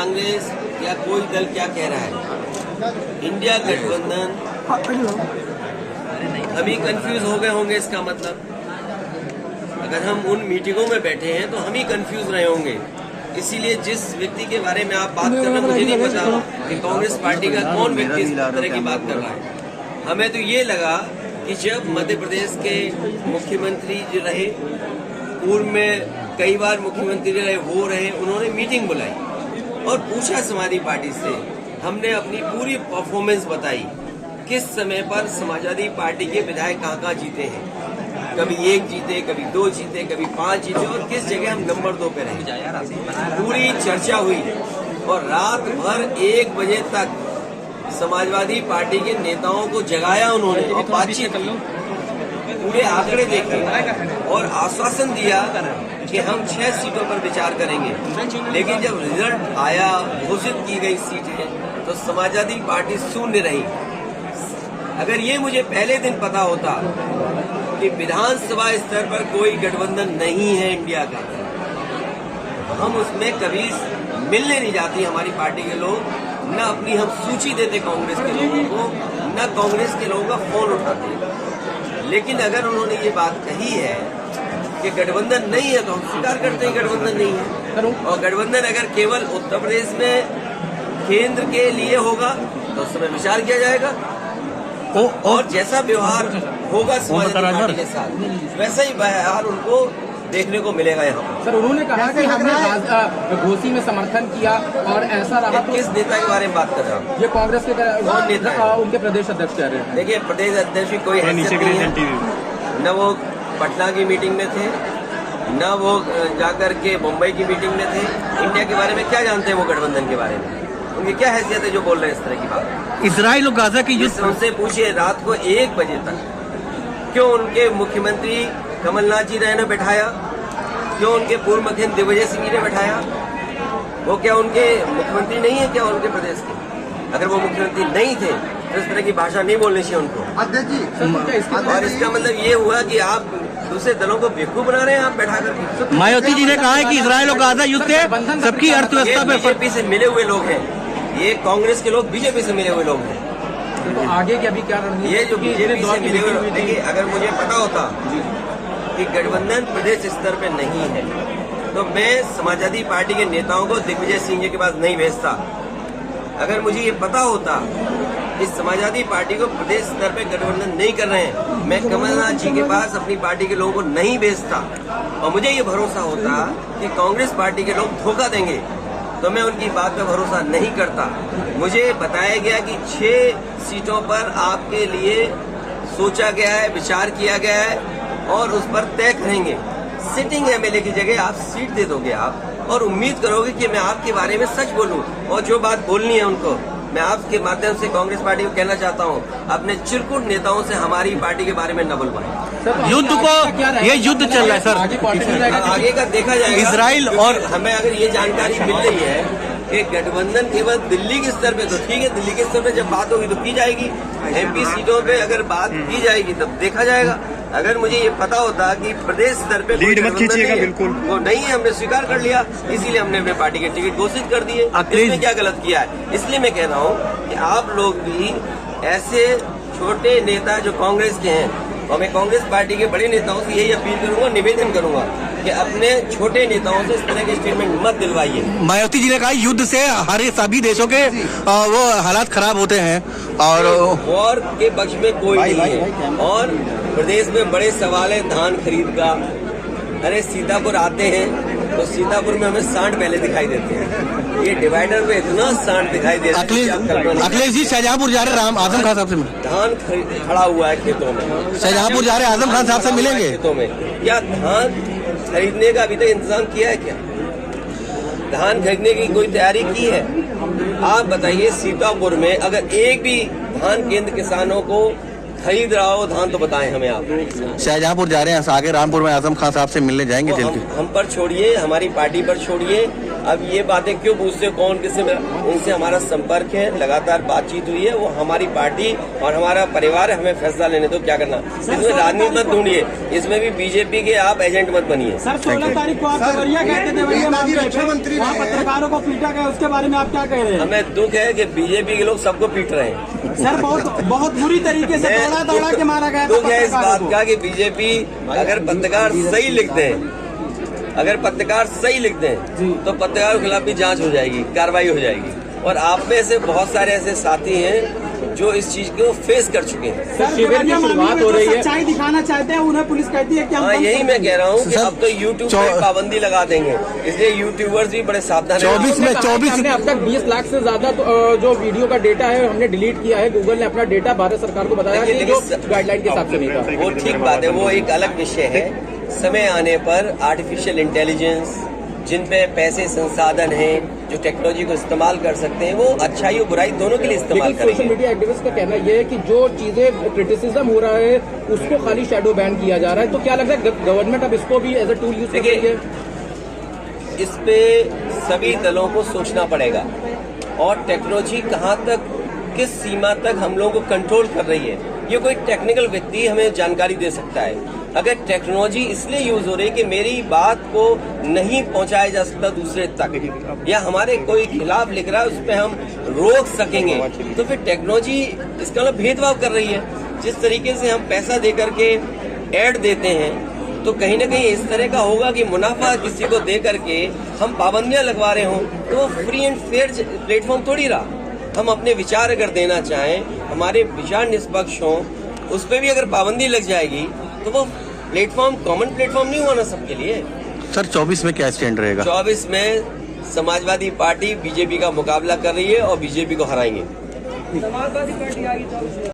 कांग्रेस या कोई दल क्या कह रहा है, इंडिया गठबंधन, हम ही कंफ्यूज हो गए होंगे। इसका मतलब अगर हम उन मीटिंगों में बैठे हैं तो हम ही कंफ्यूज रहे होंगे। इसीलिए जिस व्यक्ति के बारे में आप बात कर रहे हैं, मुझे नहीं पता कि कांग्रेस पार्टी का कौन व्यक्ति इस तरह की बात कर रहा है। हमें तो ये लगा कि जब मध्य प्रदेश के मुख्यमंत्री जो रहे, पूर्व में कई बार मुख्यमंत्री रहे, वो रहे, उन्होंने मीटिंग बुलाई और पूछा समाजवादी पार्टी से। हमने अपनी पूरी परफॉर्मेंस बताई, किस समय पर समाजवादी पार्टी के विधायक कहाँ जीते हैं, कभी 1 जीते, कभी 2 जीते, कभी 5 जीते और किस जगह हम नंबर 2 पे रहे। पूरी चर्चा हुई और रात भर 1 बजे तक समाजवादी पार्टी के नेताओं को जगाया उन्होंने और बातचीत की, पूरे आंकड़े देखे और आश्वासन दिया कि हम 6 सीटों पर विचार करेंगे। लेकिन जब रिजल्ट आया, घोषित की गई सीटें, तो समाजवादी पार्टी शून्य रही। अगर ये मुझे पहले दिन पता होता कि विधानसभा स्तर पर कोई गठबंधन नहीं है इंडिया का, तो हम उसमें कभी मिलने नहीं जाती हमारी पार्टी के लोग, न अपनी हम सूची देते कांग्रेस के लोगों को, न कांग्रेस के लोगों का फोन उठाते। लेकिन अगर उन्होंने ये बात कही है कि गठबंधन नहीं है, तो हम स्वीकार करते हैं गठबंधन नहीं है। और गठबंधन अगर केवल उत्तर प्रदेश में केंद्र के लिए होगा तो उस समय विचार किया जाएगा और जैसा व्यवहार होगा समाजवादी पार्टी के साथ, वैसा ही व्यवहार उनको देखने को मिलेगा यहाँ पर। सर, उन्होंने कहा कि हमने घोषी में समर्थन किया और ऐसा रहा। किस नेता के बारे में बात कर रहा हूँ? ये कांग्रेस के कौन नेता है? उनके प्रदेश अध्यक्ष कह रहे हैं। देखिए, प्रदेश अध्यक्ष की कोई हैसियत नहीं है। न वो पटना की मीटिंग में थे, न वो जाकर के मुंबई की मीटिंग में थे। इंडिया के बारे में क्या जानते हैं वो गठबंधन के बारे में? उनकी क्या हैसियत है जो बोल रहे हैं इस तरह की बात? इजराइल और गाजा की युद्ध, उनसे पूछिए रात को 1 बजे तक क्यों उनके मुख्यमंत्री कमलनाथ जी ने बैठाया, क्यों उनके पूर्व मुख्यमंत्री दिग्विजय सिंह जी ने बैठाया? वो क्या उनके मुख्यमंत्री नहीं है क्या उनके प्रदेश के? अगर वो मुख्यमंत्री नहीं थे तो इस तरह की भाषा नहीं बोलनी चाहिए उनको। और इसका मतलब ये हुआ कि आप दूसरे दलों को बेवकूफ बना रहे हैं आप बैठा कर। मायावती जी ने कहा है कि इजराइल और गाजा युद्ध से सबकी अर्थव्यवस्था पे बीजेपी से मिले हुए लोग हैं, ये कांग्रेस के लोग बीजेपी से मिले हुए लोग हैं। तो आगे की अभी क्या रणनीति? ये जो बीजेपी से मिले हुए, देखिए अगर मुझे पता होता कि गठबंधन प्रदेश स्तर पे नहीं है तो मैं समाजवादी पार्टी के नेताओं को दिग्विजय सिंह जी के पास नहीं भेजता। अगर मुझे ये पता होता कि समाजवादी पार्टी को प्रदेश स्तर पे गठबंधन नहीं कर रहे हैं, मैं कमलनाथ जी के पास अपनी पार्टी के लोगों को नहीं भेजता। और मुझे ये भरोसा होता कि कांग्रेस पार्टी के लोग धोखा देंगे तो मैं उनकी बात पर भरोसा नहीं करता। मुझे बताया गया कि 6 सीटों पर आपके लिए सोचा गया है, विचार किया गया है और उस पर तय करेंगे। सिटिंग एमएलए की जगह आप सीट दे दोगे आप और उम्मीद करोगे कि मैं आपके बारे में सच बोलूं और जो बात बोलनी है उनको। मैं आपके माध्यम से कांग्रेस पार्टी को कहना चाहता हूं, अपने चिरकुट नेताओं से हमारी पार्टी के बारे में न बुलवाएं। युद्ध को, ये युद्ध चल रहा है सर, आगे का देखा जाएगा। इजराइल और हमें अगर ये जानकारी मिल रही है कि गठबंधन केवल दिल्ली के स्तर पे, तो ठीक है, दिल्ली के स्तर पे जब बात होगी तो की जाएगी। एमपी सीटों पे अगर बात की जाएगी तब देखा जाएगा। अगर मुझे ये पता होता कि प्रदेश स्तर पे लीड मत कीजिएगा, बिल्कुल वो नहीं है, हमने स्वीकार कर लिया, इसीलिए हमने अपने पार्टी के टिकट घोषित कर दिए। इसमें क्या गलत किया है? इसलिए मैं कह रहा हूँ कि आप लोग भी ऐसे छोटे नेता जो कांग्रेस के हैं, और मैं कांग्रेस पार्टी के बड़े नेताओं से यही अपील करूंगा, निवेदन करूंगा कि अपने छोटे नेताओं से इस तरह के स्टेटमेंट मत दिलवाइए। मायावती जी ने कहा युद्ध से हमारे सभी देशों के वो हालात खराब होते हैं और वॉर के पक्ष में कोई नहीं है। और प्रदेश में बड़े सवाल है धान खरीद का। अरे सीतापुर आते हैं तो सीतापुर में हमें सांड पहले दिखाई देते हैं, ये डिवाइडर में इतना सांड दिखाई देता है। अखिलेश जी शाहजहांपुर जा रहे आजम खान साहब से धान खड़ा हुआ है खेतों में, शाहजहांपुर जा रहे आजम खान साहब से मिलेंगे खेतों में। क्या धान खरीदने का अभी तक इंतजाम किया है? क्या धान खरीदने की कोई तैयारी की है? आप बताइए, सीतापुर में अगर एक भी धान केंद्र किसानों को खरीद रहा हो धान तो बताएं हमें आप। शाहजहांपुर जा रहे हैं, आगे रामपुर में आजम खान साहब से मिलने जाएंगे। हम पर छोड़िए, हमारी पार्टी पर छोड़िए, अब ये बातें क्यों पूछते हो, कौन किससे उनसे हमारा संपर्क है, लगातार बातचीत हुई है। वो हमारी पार्टी और हमारा परिवार है, हमें फैसला लेने दो क्या करना। इसमें राजनीति मत ढूंढिए, इसमें भी बीजेपी के आप एजेंट मत बनिए। सर 16 तारीख को आप देवरिया गए थे, देवरिया मामले वहाँ पत्रकारों को पीटा गया, उसके बारे में आप क्या कह रहे हैं? हमें दुख है कि बीजेपी के लोग सबको पीट रहे हैं। सर बहुत बुरी तरीके से दौड़ा के मारा गया। दुख है इस बात का कि बीजेपी अगर पत्रकार सही लिखते हैं, अगर पत्रकार सही लिखते हैं तो पत्रकारों के खिलाफ भी जांच हो जाएगी, कार्रवाई हो जाएगी। और आप में से बहुत सारे ऐसे साथी हैं जो इस चीज को फेस कर चुके हैं। सर शिविर की शुरुआत हो रही है, सच्चाई दिखाना चाहते हैं, उन्हें पुलिस कहती है कि हम यही मैं कह रहा हूँ कि अब तो यूट्यूब पे पाबंदी लगा देंगे, इसलिए यूट्यूबर्स भी बड़े सावधान हैं। 24 हमने अब तक 20 लाख से ज्यादा जो वीडियो का डेटा है हमने डिलीट किया है। गूगल ने अपना डेटा भारत सरकार को बताया कि जो गाइडलाइन के हिसाब से नहीं था। वो ठीक बात है, वो एक अलग विषय है। समय आने पर आर्टिफिशियल इंटेलिजेंस, जिन पे पैसे संसाधन हैं, जो टेक्नोलॉजी को इस्तेमाल कर सकते हैं, वो अच्छाई और बुराई दोनों के लिए इस्तेमाल करेंगे। सोशल मीडिया एक्टिविस्ट का कहना यह है कि जो चीजें क्रिटिसिज्म हो रहा है उसको खाली शैडो बैन किया जा रहा है। तो क्या लगता है गवर्नमेंट अब इसको भी एज अ टूल यूज कर रही है? इस पे सभी दलों को सोचना पड़ेगा और टेक्नोलॉजी कहाँ तक, किस सीमा तक हम लोगों को कंट्रोल कर रही है, ये कोई टेक्निकल व्यक्ति हमें जानकारी दे सकता है। अगर टेक्नोलॉजी इसलिए यूज हो रही है कि मेरी बात को नहीं पहुंचाया जा सकता दूसरे तक, या हमारे कोई खिलाफ लिख रहा है उस पर हम रोक सकेंगे, तो फिर टेक्नोलॉजी इसका मतलब भेदभाव कर रही है। जिस तरीके से हम पैसा दे करके ऐड देते हैं, तो कहीं ना कहीं इस तरह का होगा कि मुनाफा किसी को दे करके हम पाबंदियां लगवा रहे हों, तो वो फ्री एंड फेयर प्लेटफॉर्म थोड़ी रहा। हम अपने विचार अगर देना चाहें, हमारे विचार निष्पक्ष हों, उस पर भी अगर पाबंदी लग जाएगी तो वो प्लेटफॉर्म कॉमन प्लेटफॉर्म नहीं हुआ ना सबके लिए। सर 24 में क्या स्टैंड रहेगा? 24 में समाजवादी पार्टी बीजेपी का मुकाबला कर रही है और बीजेपी को हराएंगे।